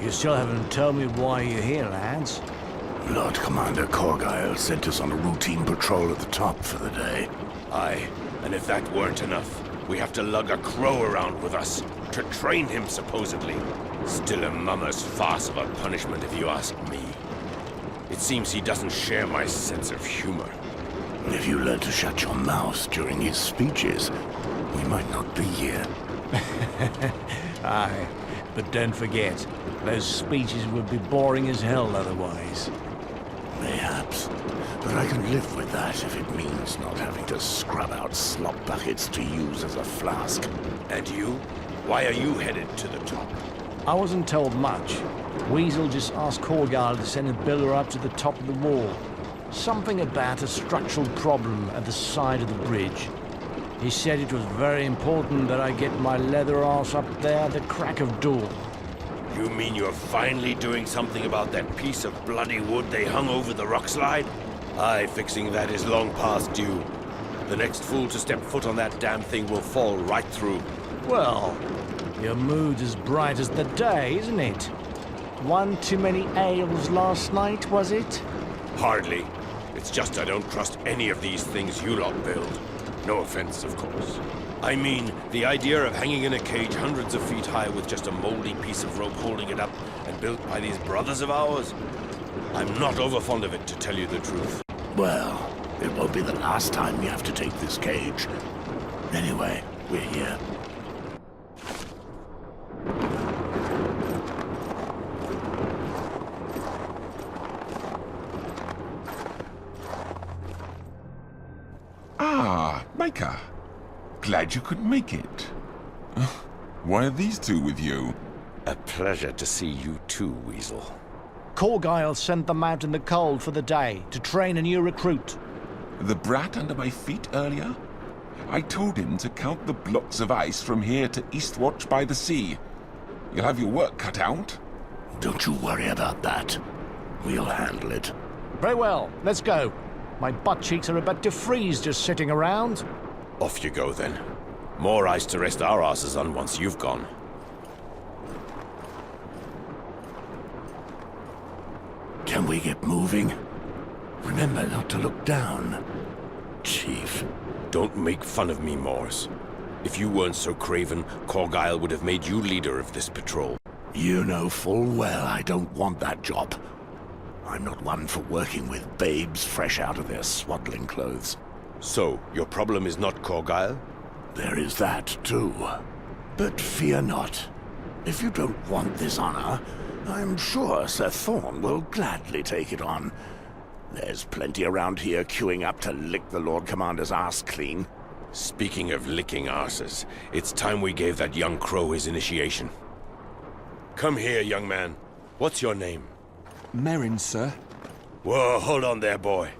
You still haven't told me why you're here, lads. Lord Commander Corgyle sent us on a routine patrol at the top for the day. Aye, and if that weren't enough, we have to lug a crow around with us, to train him supposedly. Still a mama's farce of a punishment if you ask me. It seems he doesn't share my sense of humor. If you learn to shut your mouth during his speeches, we might not be here. Aye, but don't forget, those speeches would be boring as hell otherwise. Mayhaps. But I can live with that if it means not having to scrub out slop buckets to use as a flask. And you? Why are you headed to the top? I wasn't told much. Weasel just asked Corgyle to send a builder up to the top of the wall. Something about a structural problem at the side of the bridge. He said it was very important that I get my leather arse up there at the crack of dawn. You mean you're finally doing something about that piece of bloody wood they hung over the rock slide? Aye, fixing that is long past due. The next fool to step foot on that damn thing will fall right through. Well, your mood's as bright as the day, isn't it? One too many ales last night, was it? Hardly. It's just I don't trust any of these things you lot build. No offense, of course. I mean, the idea of hanging in a cage hundreds of feet high with just a moldy piece of rope holding it up and built by these brothers of ours? I'm not over fond of it, to tell you the truth. Well, it won't be the last time you have to take this cage. Anyway, we're here. Ah, Micah. Glad you could make it. Why are these two with you? A pleasure to see you too, Weasel. Corgyle sent them out in the cold for the day to train a new recruit. The brat under my feet earlier? I told him to count the blocks of ice from here to Eastwatch by the sea. You'll have your work cut out. Don't you worry about that. We'll handle it. Very well, let's go. My butt cheeks are about to freeze just sitting around. Off you go then. More ice to rest our asses on once you've gone. Can we get moving? Remember not to look down, Chief. Don't make fun of me, Morse. If you weren't so craven, Corgyle would have made you leader of this patrol. You know full well I don't want that job. I'm not one for working with babes fresh out of their swaddling clothes. So, your problem is not Corgyle? There is that, too. But fear not. If you don't want this honor, I'm sure Sir Thorn will gladly take it on. There's plenty around here queuing up to lick the Lord Commander's ass clean. Speaking of licking arses, it's time we gave that young crow his initiation. Come here, young man. What's your name? Merrin, sir. Whoa, hold on there, boy.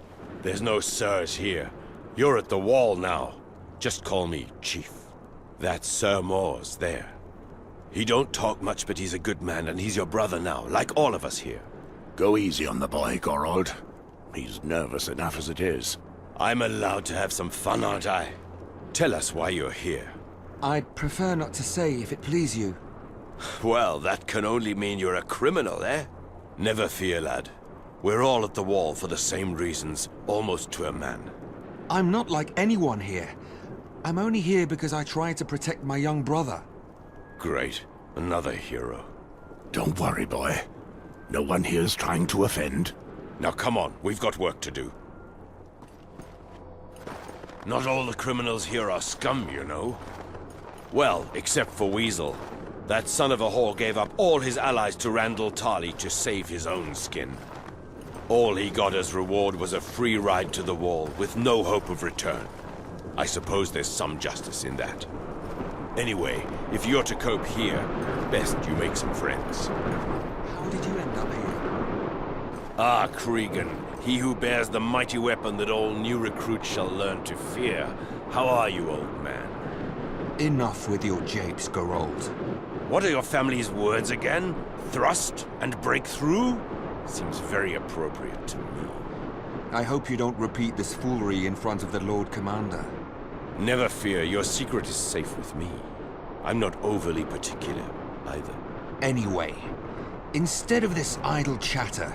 There's no sirs here. You're at the wall now. Just call me Chief. That's Sir Mors there. He don't talk much, but he's a good man, and he's your brother now, like all of us here. Go easy on the boy, Gorold. He's nervous enough as it is. I'm allowed to have some fun, aren't I? Tell us why you're here. I'd prefer not to say, if it please you. Well, that can only mean you're a criminal, eh? Never fear, lad. We're all at the wall for the same reasons, almost to a man. I'm not like anyone here. I'm only here because I tried to protect my young brother. Great. Another hero. Don't worry, boy. No one here's trying to offend. Now come on, we've got work to do. Not all the criminals here are scum, you know. Well, except for Weasel. That son of a whore gave up all his allies to Randall Tarley to save his own skin. All he got as reward was a free ride to the wall, with no hope of return. I suppose there's some justice in that. Anyway, if you're to cope here, best you make some friends. How did you end up here? Ah, Cregan, he who bears the mighty weapon that all new recruits shall learn to fear. How are you, old man? Enough with your japes, Gorold. What are your family's words again? Thrust and break through? Seems very appropriate to me. I hope you don't repeat this foolery in front of the Lord Commander. Never fear, your secret is safe with me. I'm not overly particular, either. Anyway, Instead of this idle chatter,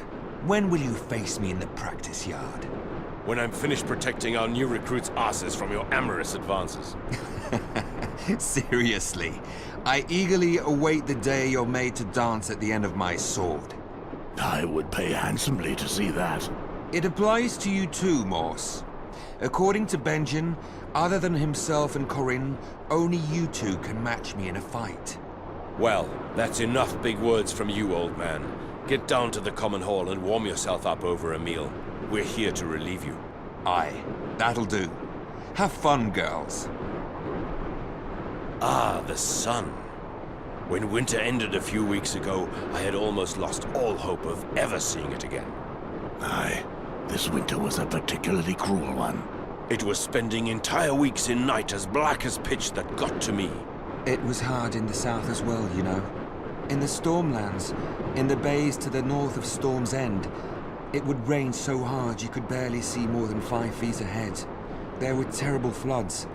when will you face me in the practice yard? When I'm finished protecting our new recruits' asses from your amorous advances. Seriously, I eagerly await the day you're made to dance at the end of my sword. I would pay handsomely to see that. It applies to you too, Morse. According to Benjen, other than himself and Corinne, only you two can match me in a fight. Well, that's enough big words from you, old man. Get down to the common hall and warm yourself up over a meal. We're here to relieve you. Aye, that'll do. Have fun, girls. Ah, the sun. When winter ended a few weeks ago, I had almost lost all hope of ever seeing it again. Aye, this winter was a particularly cruel one. It was spending entire weeks in night as black as pitch that got to me. It was hard in the south as well, you know. In the Stormlands, in the bays to the north of Storm's End, it would rain so hard you could barely see more than 5 feet ahead. There were terrible floods.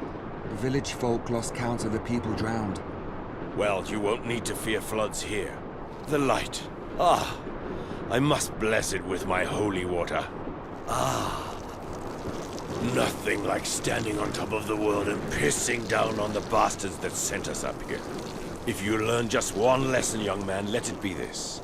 The village folk lost count of the people drowned. Well, you won't need to fear floods here. The light. Ah, I must bless it with my holy water. Ah. Nothing like standing on top of the world and pissing down on the bastards that sent us up here. If you learn just one lesson, young man, let it be this.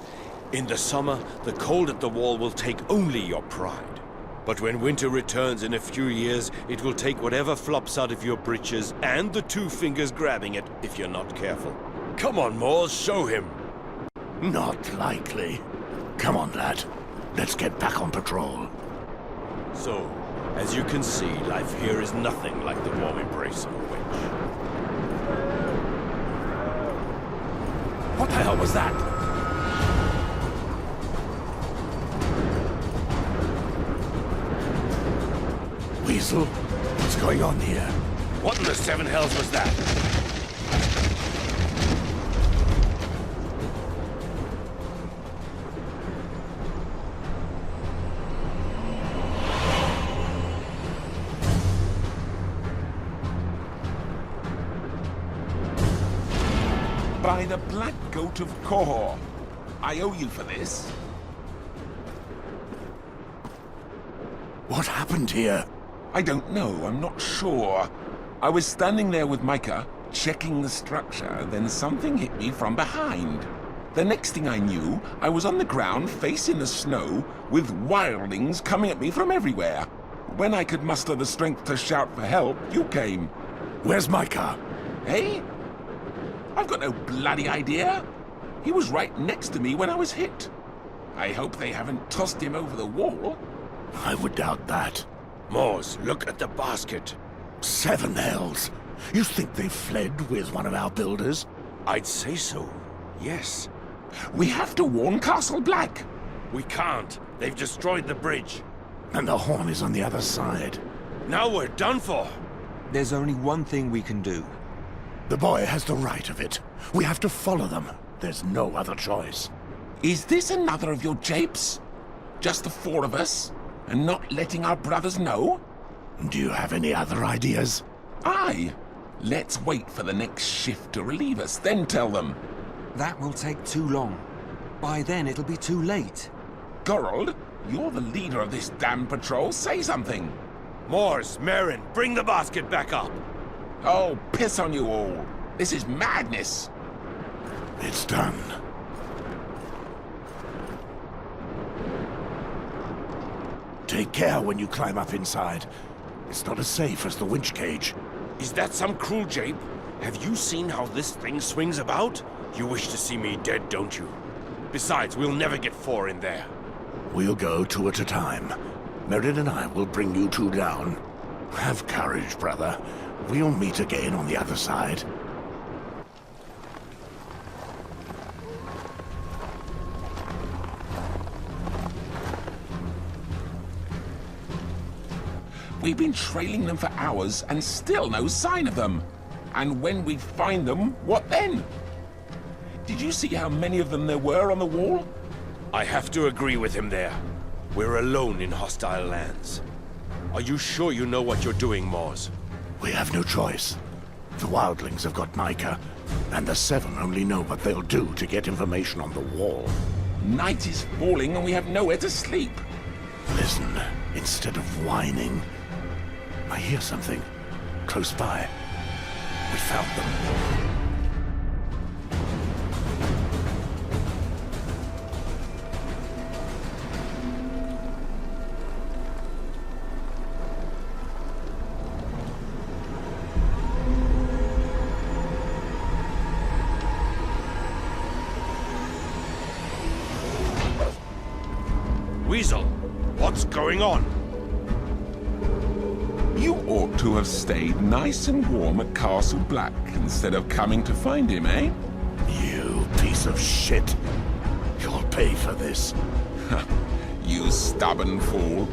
In the summer, the cold at the wall will take only your pride. But when winter returns in a few years, it will take whatever flops out of your breeches and the 2 fingers grabbing it if you're not careful. Come on, Moores, show him. Not likely. Come on, lad. Let's get back on patrol. So, as you can see, life here is nothing like the warm embrace of a witch. What the hell was that? Weasel, what's going on here? What in the 7 hells was that? By the Black Goat of Kohor. I owe you for this. What happened here? I don't know, I'm not sure. I was standing there with Micah, checking the structure, then something hit me from behind. The next thing I knew, I was on the ground, facing the snow, with wildlings coming at me from everywhere. When I could muster the strength to shout for help, you came. Where's Micah? Eh? I've got no bloody idea. He was right next to me when I was hit. I hope they haven't tossed him over the wall. I would doubt that. Moores, look at the basket. 7 hells. You think they fled with one of our builders? I'd say so, yes. We have to warn Castle Black. We can't. They've destroyed the bridge. And the horn is on the other side. Now we're done for. There's only one thing we can do. The boy has the right of it. We have to follow them. There's no other choice. Is this another of your japes? Just the 4 of us? And not letting our brothers know? Do you have any other ideas? Aye. Let's wait for the next shift to relieve us, then tell them. That will take too long. By then, it'll be too late. Gerald, you're the leader of this damn patrol. Say something. Moores, Merrin, bring the basket back up. Oh, piss on you all. This is madness. It's done. Take care when you climb up inside. It's not as safe as the winch cage. Is that some cruel jape? Have you seen how this thing swings about? You wish to see me dead, don't you? Besides, we'll never get 4 in there. We'll go 2 at a time. Merrin and I will bring you 2 down. Have courage, brother. We'll meet again on the other side. We've been trailing them for hours and still no sign of them. And when we find them, what then? Did you see how many of them there were on the wall? I have to agree with him there. We're alone in hostile lands. Are you sure you know what you're doing, Moores? We have no choice. The wildlings have got Micah, and the 7 only know what they'll do to get information on the wall. Night is falling and we have nowhere to sleep. Listen, instead of whining, I hear something close by. We found them. Weasel, what's going on? You ought to have stayed nice and warm at Castle Black instead of coming to find him, eh? You piece of shit. You'll pay for this. You stubborn fool.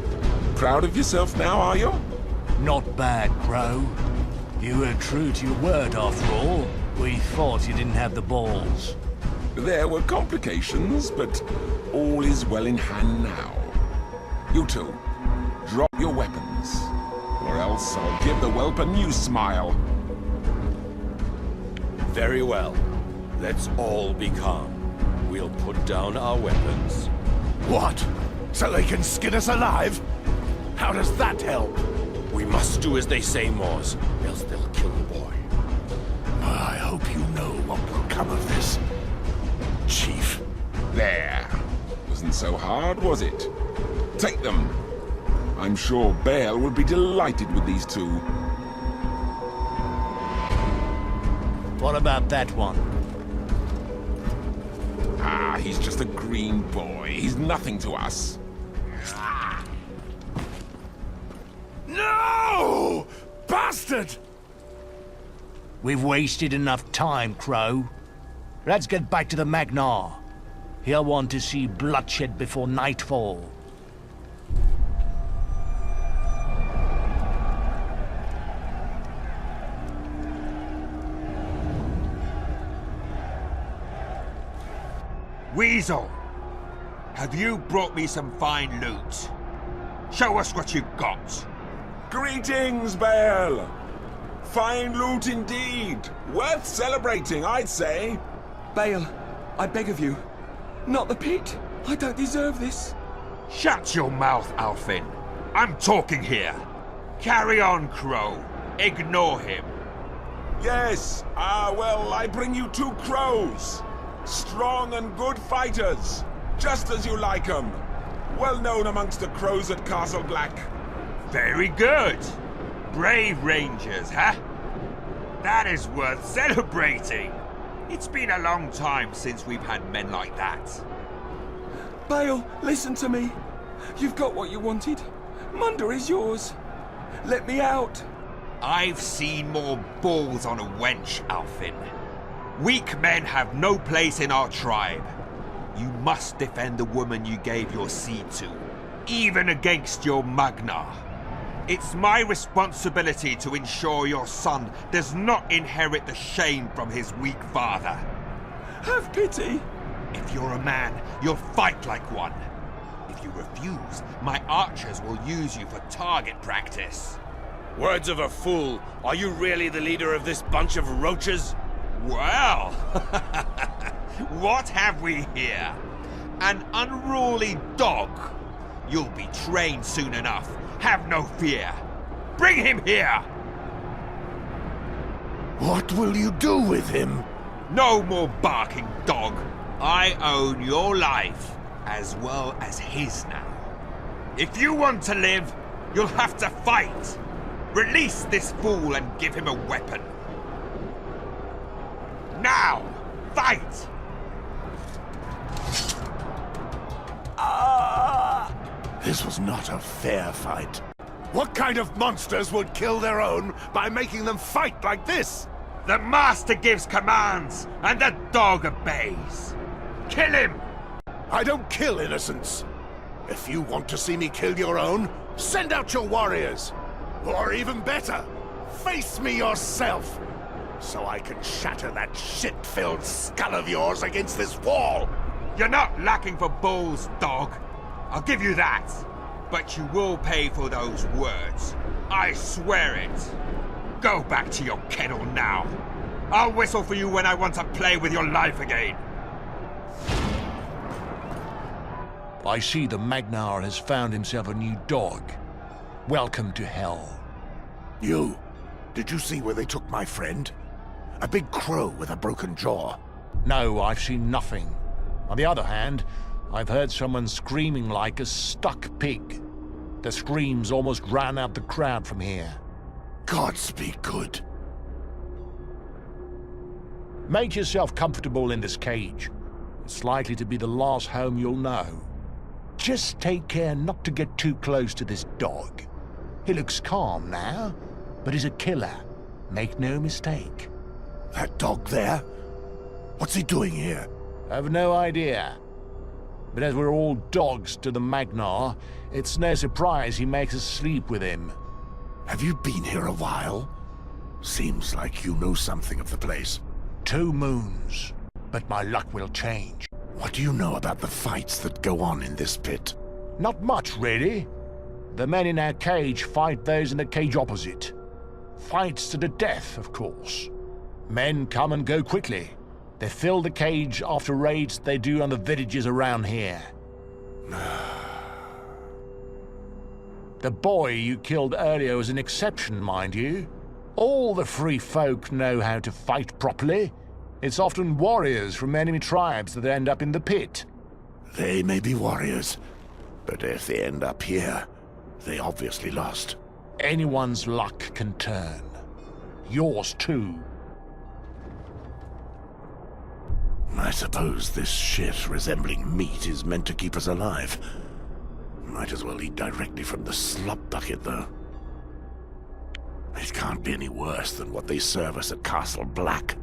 Proud of yourself now, are you? Not bad, Crow. You were true to your word after all. We thought you didn't have the balls. There were complications, but all is well in hand now. You two, drop your weapons, or else I'll give the whelp a new smile. Very well. Let's all be calm. We'll put down our weapons. What? So they can skin us alive? How does that help? We must do as they say, Moors, else they'll kill the boy. I hope you know what will come of this, Chief. There. Wasn't so hard, was it? Take them. I'm sure Bale will be delighted with these two. What about that one? Ah, he's just a green boy. He's nothing to us. No! Bastard! We've wasted enough time, Crow. Let's get back to the Magnar. He'll want to see bloodshed before nightfall. Weasel, have you brought me some fine loot? Show us what you've got. Greetings, Bale! Fine loot indeed. Worth celebrating, I'd say. Bale, I beg of you. Not the pit. I don't deserve this. Shut your mouth, Alfin. I'm talking here. Carry on, Crow. Ignore him. Yes, well, I bring you two crows. Strong and good fighters. Just as you like 'em. Well known amongst the crows at Castle Black. Very good. Brave Rangers, huh? That is worth celebrating. It's been a long time since we've had men like that. Bale, listen to me. You've got what you wanted. Munda is yours. Let me out. I've seen more balls on a wench, Alfin. Weak men have no place in our tribe. You must defend the woman you gave your seed to, even against your Magnar. It's my responsibility to ensure your son does not inherit the shame from his weak father. Have pity. If you're a man, you'll fight like one. If you refuse, my archers will use you for target practice. Words of a fool. Are you really the leader of this bunch of roaches? Well, what have we here? An unruly dog. You'll be trained soon enough. Have no fear. Bring him here! What will you do with him? No more barking, dog. I own your life, as well as his now. If you want to live, you'll have to fight. Release this fool and give him a weapon. Now, fight! This was not a fair fight. What kind of monsters would kill their own by making them fight like this? The master gives commands, and the dog obeys. Kill him! I don't kill innocents. If you want to see me kill your own, send out your warriors. Or even better, face me yourself, so I can shatter that shit-filled skull of yours against this wall. You're not lacking for balls, dog. I'll give you that. But you will pay for those words. I swear it. Go back to your kennel now. I'll whistle for you when I want to play with your life again. I see the Magnar has found himself a new dog. Welcome to hell. You, did you see where they took my friend? A big crow with a broken jaw. No, I've seen nothing. On the other hand, I've heard someone screaming like a stuck pig. The screams almost ran out the crowd from here. Godspeed good. Make yourself comfortable in this cage. It's likely to be the last home you'll know. Just take care not to get too close to this dog. He looks calm now, but he's a killer. Make no mistake. That dog there? What's he doing here? I've no idea. But as we're all dogs to the Magnar, it's no surprise he makes us sleep with him. Have you been here a while? Seems like you know something of the place. 2 moons, but my luck will change. What do you know about the fights that go on in this pit? Not much, really. The men in our cage fight those in the cage opposite. Fights to the death, of course. Men come and go quickly. They fill the cage after raids they do on the villages around here. The boy you killed earlier was an exception, mind you. All the free folk know how to fight properly. It's often warriors from enemy tribes that end up in the pit. They may be warriors, but if they end up here, they obviously lost. Anyone's luck can turn. Yours too. I suppose this shit resembling meat is meant to keep us alive. Might as well eat directly from the slop bucket, though. It can't be any worse than what they serve us at Castle Black.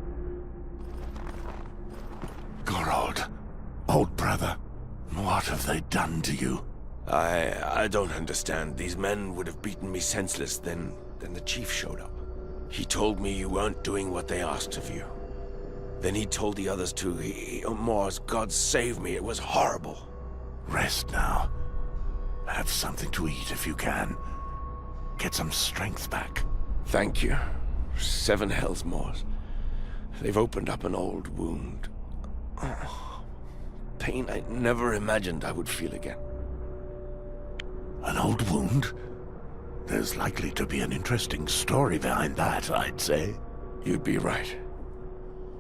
Gorod, old brother, what have they done to you? I don't understand. These men would have beaten me senseless then the chief showed up. He told me you weren't doing what they asked of you. Then he told the others to. Mors, God save me, it was horrible. Rest now. Have something to eat if you can. Get some strength back. Thank you. 7 hells, Mors. They've opened up an old wound. Oh, pain I never imagined I would feel again. An old wound? There's likely to be an interesting story behind that, I'd say. You'd be right.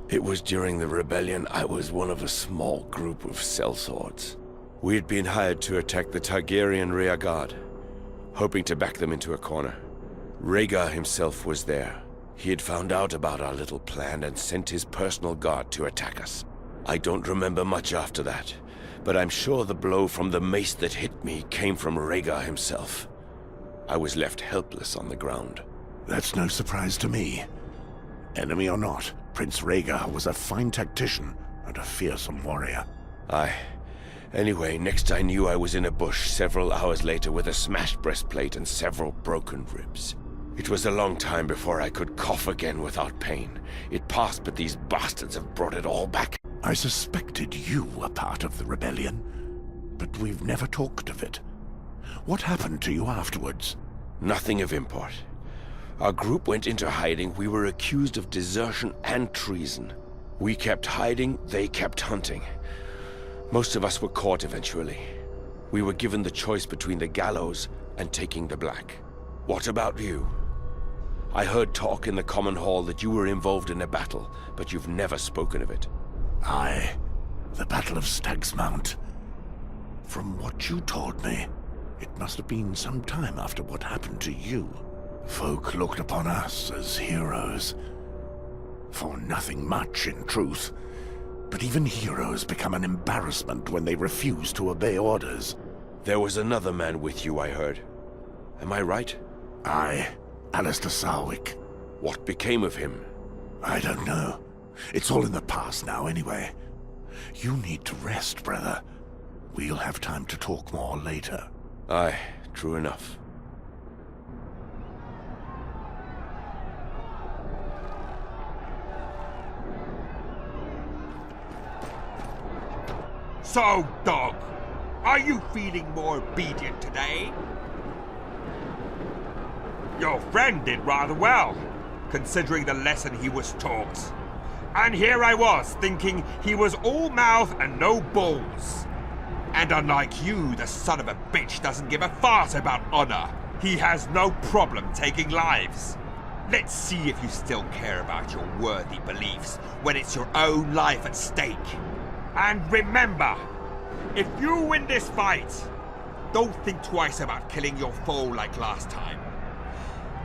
It was during the rebellion. I was one of a small group of sellswords. We had been hired to attack the Targaryen rear guard, hoping to back them into a corner. Rhaegar himself was there. He had found out about our little plan and sent his personal guard to attack us. I don't remember much after that, but I'm sure the blow from the mace that hit me came from Rhaegar himself. I was left helpless on the ground. That's no surprise to me. Enemy or not, Prince Rhaegar was a fine tactician and a fearsome warrior. Aye. Anyway, next I knew I was in a bush several hours later with a smashed breastplate and several broken ribs. It was a long time before I could cough again without pain. It passed, but these bastards have brought it all back. I suspected you were part of the rebellion, but we've never talked of it. What happened to you afterwards? Nothing of import. Our group went into hiding. We were accused of desertion and treason. We kept hiding, they kept hunting. Most of us were caught eventually. We were given the choice between the gallows and taking the black. What about you? I heard talk in the common hall that you were involved in a battle, but you've never spoken of it. Aye, the Battle of Stag's Mount. From what you told me, it must have been some time after what happened to you. Folk looked upon us as heroes. For nothing much, in truth. But even heroes become an embarrassment when they refuse to obey orders. There was another man with you, I heard. Am I right? Aye, Alistair Sarwick. What became of him? I don't know. It's all in the past now, anyway. You need to rest, brother. We'll have time to talk more later. Aye, true enough. So, dog, are you feeling more obedient today? Your friend did rather well, considering the lesson he was taught. And here I was, thinking he was all mouth and no balls. And unlike you, the son of a bitch doesn't give a fart about honor. He has no problem taking lives. Let's see if you still care about your worthy beliefs when it's your own life at stake. And remember, if you win this fight, don't think twice about killing your foe like last time.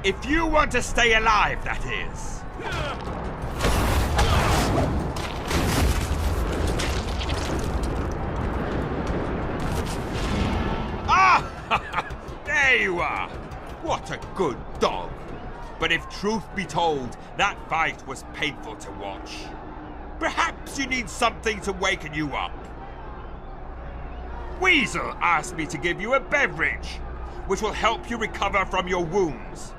If you want to stay alive, that is. Ah! There you are! What a good dog! But if truth be told, that fight was painful to watch. Perhaps you need something to waken you up. Weasel asked me to give you a beverage, which will help you recover from your wounds.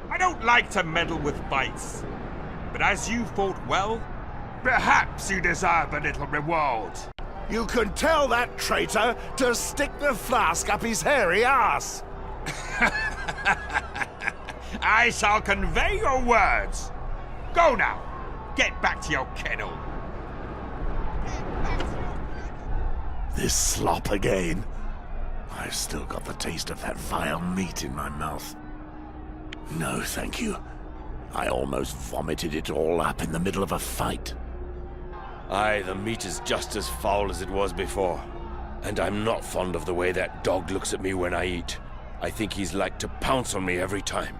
I don't like to meddle with fights, but as you fought well, perhaps you deserve a little reward. You can tell that traitor to stick the flask up his hairy ass. I shall convey your words. Go now. Get back to your kennel. This slop again. I've still got the taste of that vile meat in my mouth. No, thank you. I almost vomited it all up in the middle of a fight. Aye, the meat is just as foul as it was before. And I'm not fond of the way that dog looks at me when I eat. I think he's like to pounce on me every time.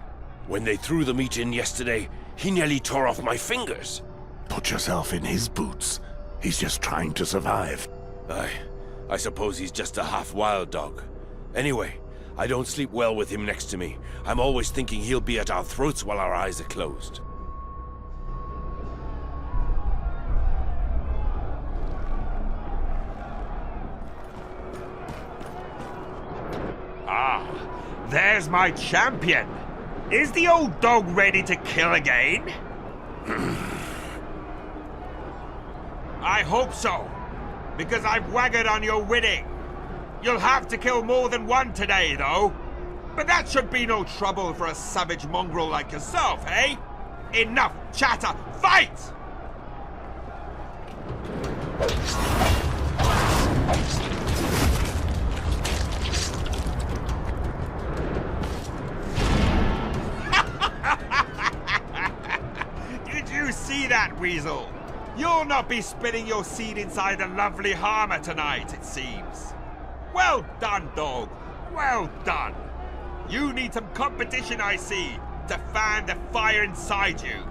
When they threw the meat in yesterday, he nearly tore off my fingers. Put yourself in his boots. He's just trying to survive. Aye, I suppose he's just a half-wild dog. Anyway, I don't sleep well with him next to me. I'm always thinking he'll be at our throats while our eyes are closed. Ah, there's my champion. Is the old dog ready to kill again? I hope so, because I've waggered on your winning. You'll have to kill more than one today, though. But that should be no trouble for a savage mongrel like yourself, eh? Enough chatter! Fight! Did you see that, Weasel? You'll not be spilling your seed inside the lovely Harmer tonight, it seems. Well done, dog. Well done. You need some competition, I see, to fan the fire inside you.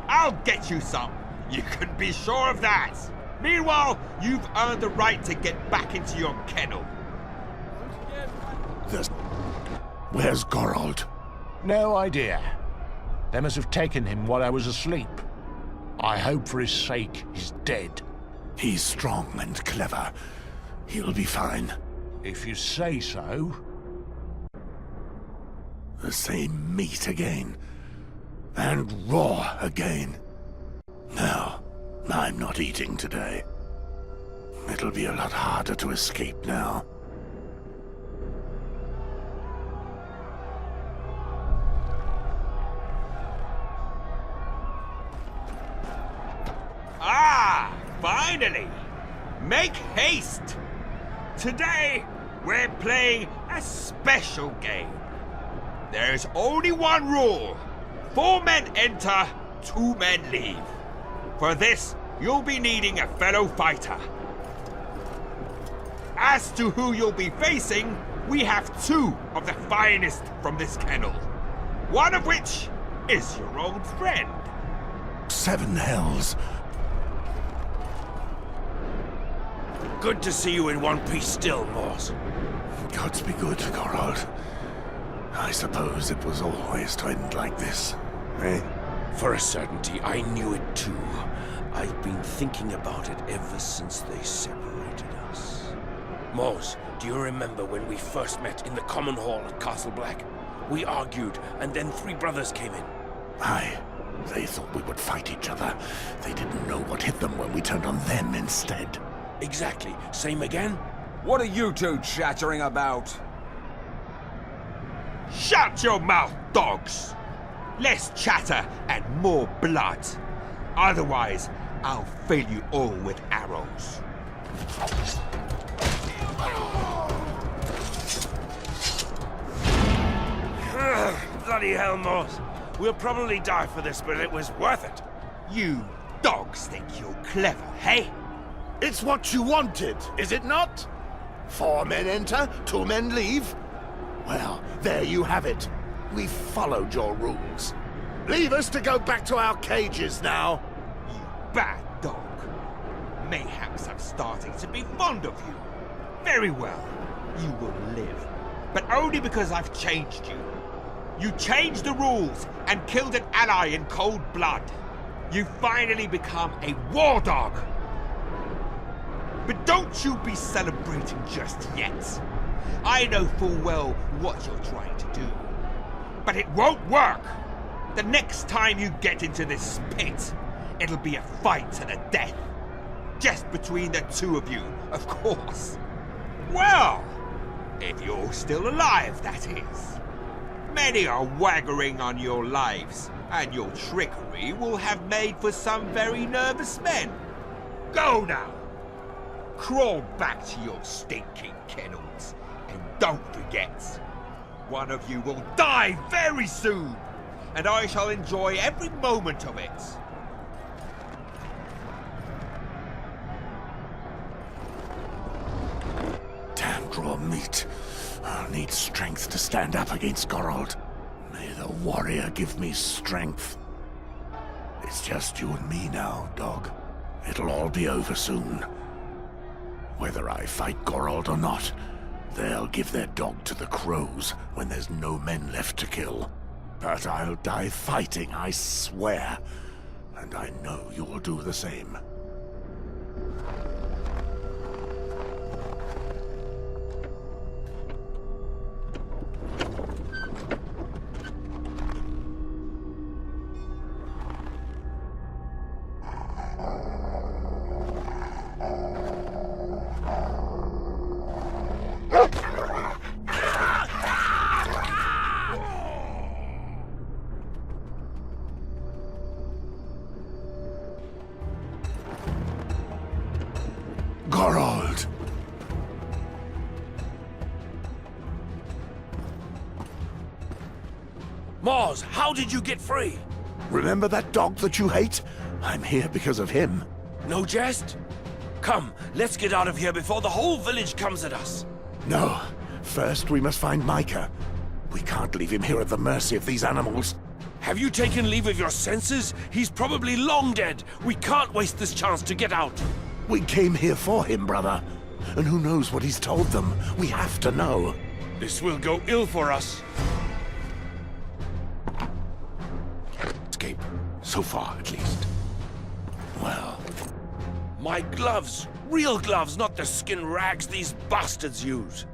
I'll get you some. You can be sure of that. Meanwhile, you've earned the right to get back into your kennel. Where's Gorold? No idea. They must have taken him while I was asleep. I hope for his sake he's dead. He's strong and clever. He'll be fine. If you say so. The same meat again. And raw again. No, I'm not eating today. It'll be a lot harder to escape now. Ah, finally! Make haste! Today, we're playing a special game. There's only one rule. 4 men enter, 2 men leave. For this, you'll be needing a fellow fighter. As to who you'll be facing, we have 2 of the finest from this kennel. One of which is your old friend. 7 hells. Good to see you in one piece still, Morse. Gods be good, Gorold. I suppose it was always to end like this, eh? For a certainty, I knew it too. I've been thinking about it ever since they separated us. Morse, do you remember when we first met in the common hall at Castle Black? We argued, and then 3 brothers came in. Aye. They thought we would fight each other. They didn't know what hit them when we turned on them instead. Exactly. Same again? What are you 2 chattering about? Shut your mouth, dogs! Less chatter and more blood. Otherwise, I'll fill you all with arrows. Bloody hell, Morse. We'll probably die for this, but it was worth it. You dogs think you're clever, hey? It's what you wanted, is it not? 4 men enter, 2 men leave. Well, there you have it. We followed your rules. Leave us to go back to our cages now. You bad dog. Mayhaps I'm starting to be fond of you. Very well. You will live. But only because I've changed you. You changed the rules and killed an ally in cold blood. You finally become a war dog. But don't you be celebrating just yet. I know full well what you're trying to do. But it won't work. The next time you get into this pit, it'll be a fight to the death. Just between the 2 of you, of course. Well, if you're still alive, that is. Many are waggering on your lives, and your trickery will have made for some very nervous men. Go now. Crawl back to your stinking kennels, and don't forget, one of you will die very soon, and I shall enjoy every moment of it. Damned raw meat. I'll need strength to stand up against Gorold. May the warrior give me strength. It's just you and me now, dog. It'll all be over soon. Whether I fight Gorold or not, they'll give their dog to the crows when there's no men left to kill. But I'll die fighting, I swear. And I know you'll do the same. Gorold! Mars, how did you get free? Remember that dog that you hate? I'm here because of him. No jest? Come, let's get out of here before the whole village comes at us. No. First, we must find Micah. We can't leave him here at the mercy of these animals. Have you taken leave of your senses? He's probably long dead. We can't waste this chance to get out. We came here for him, brother. And who knows what he's told them? We have to know. This will go ill for us. Escape. So far, at least. Well... My gloves! Real gloves, not the skin rags these bastards use.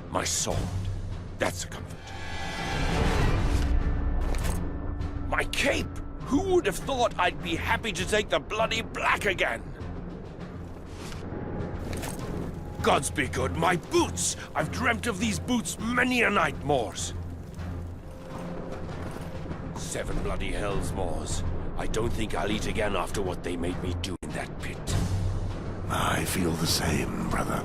My sword. That's a comfort. My cape! Who would have thought I'd be happy to take the bloody black again? Gods be good, my boots! I've dreamt of these boots many a night, Moors. 7 bloody hells, Moors. I don't think I'll eat again after what they made me do in that pit. I feel the same, brother.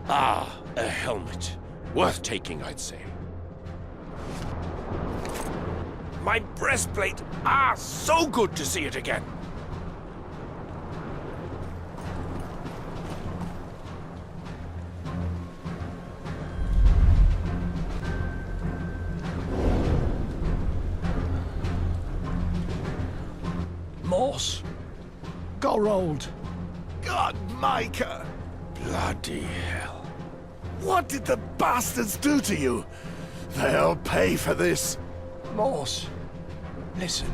Ah, a helmet. Worth taking, I'd say. My breastplate! Ah, so good to see it again! Morse. Gorold. God, Micah! Bloody hell. What did the bastards do to you? They'll pay for this. Morse. Listen.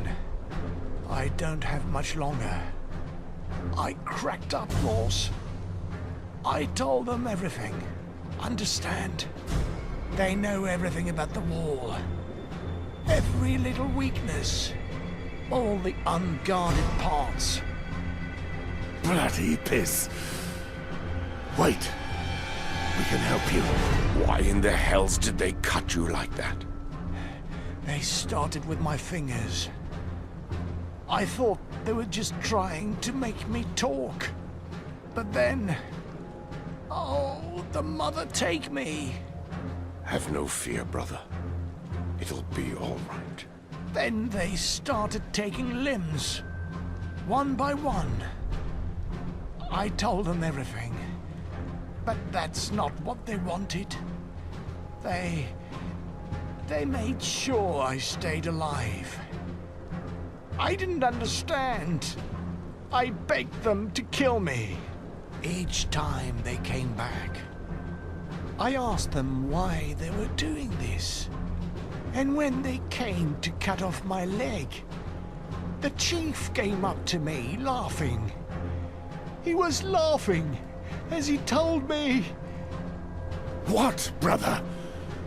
I don't have much longer. I cracked up, Morse. I told them everything. Understand? They know everything about the wall. Every little weakness. All the unguarded parts. Bloody piss. Wait. We can help you. Why in the hells did they cut you like that? They started with my fingers. I thought they were just trying to make me talk. But then... oh, the mother take me. Have no fear, brother. It'll be all right. Then they started taking limbs, one by one. I told them everything, but that's not what they wanted. They made sure I stayed alive. I didn't understand. I begged them to kill me. Each time they came back, I asked them why they were doing this. And when they came to cut off my leg, the chief came up to me, laughing. He was laughing as he told me... What, brother?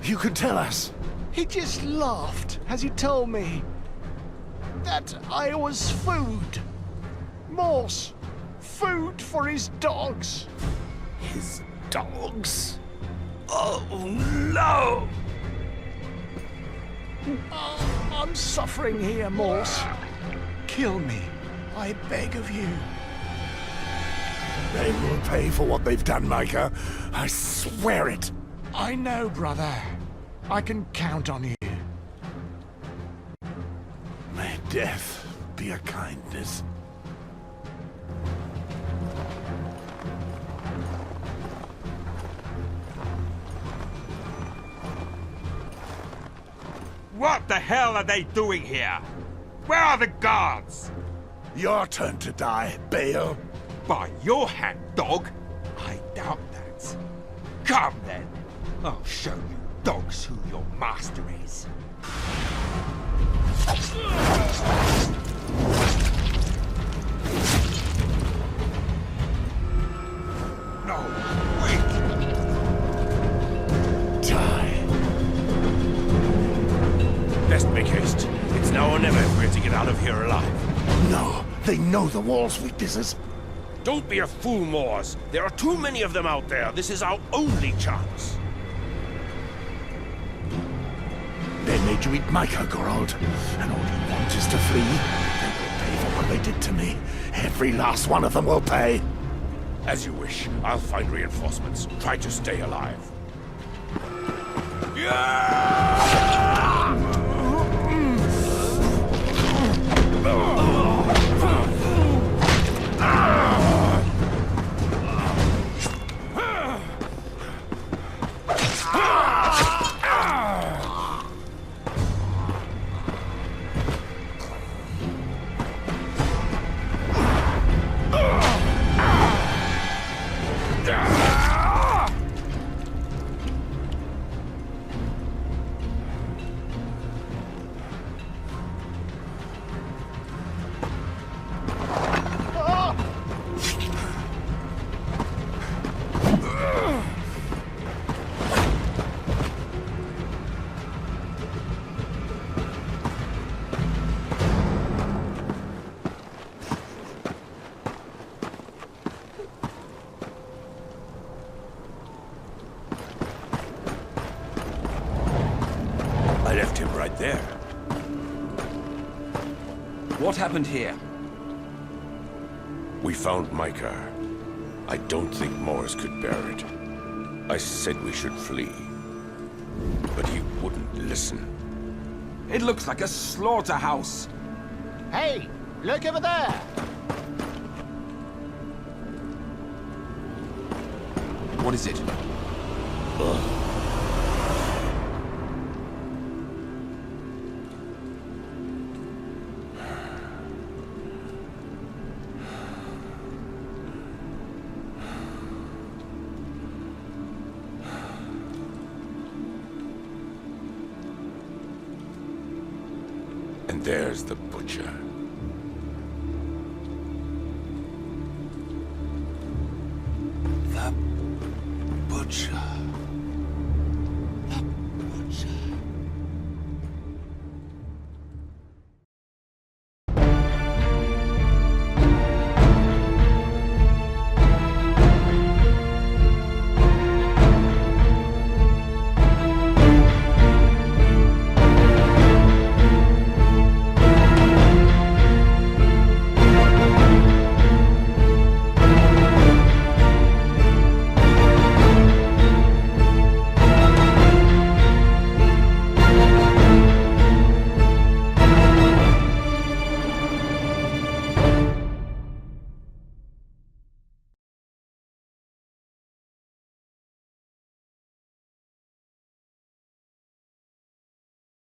You can tell us. He just laughed as he told me that I was food. Morse, food for his dogs. His dogs? Oh, no! I'm suffering here, Morse. Kill me, I beg of you. They will pay for what they've done, Micah. I swear it. I know, brother. I can count on you. May death be a kindness. What the hell are they doing here? Where are the guards? Your turn to die, Bale. By your hand, dog? I doubt that. Come then. I'll show you dogs who your master is. No, wait! Die. Best make haste. It's now or never if we're to get out of here alive. No, they know the wall's weaknesses. Don't be a fool, Moors. There are too many of them out there. This is our only chance. They made you eat Micah, Gorold. And all you want is to flee. They will pay for what they did to me. Every last one of them will pay. As you wish. I'll find reinforcements. Try to stay alive. I left him right there. What happened here? We found Micah. I don't think Moors could bear it. I said we should flee. But he wouldn't listen. It looks like a slaughterhouse. Hey, look over there! What is it? And there's the butcher. The butcher.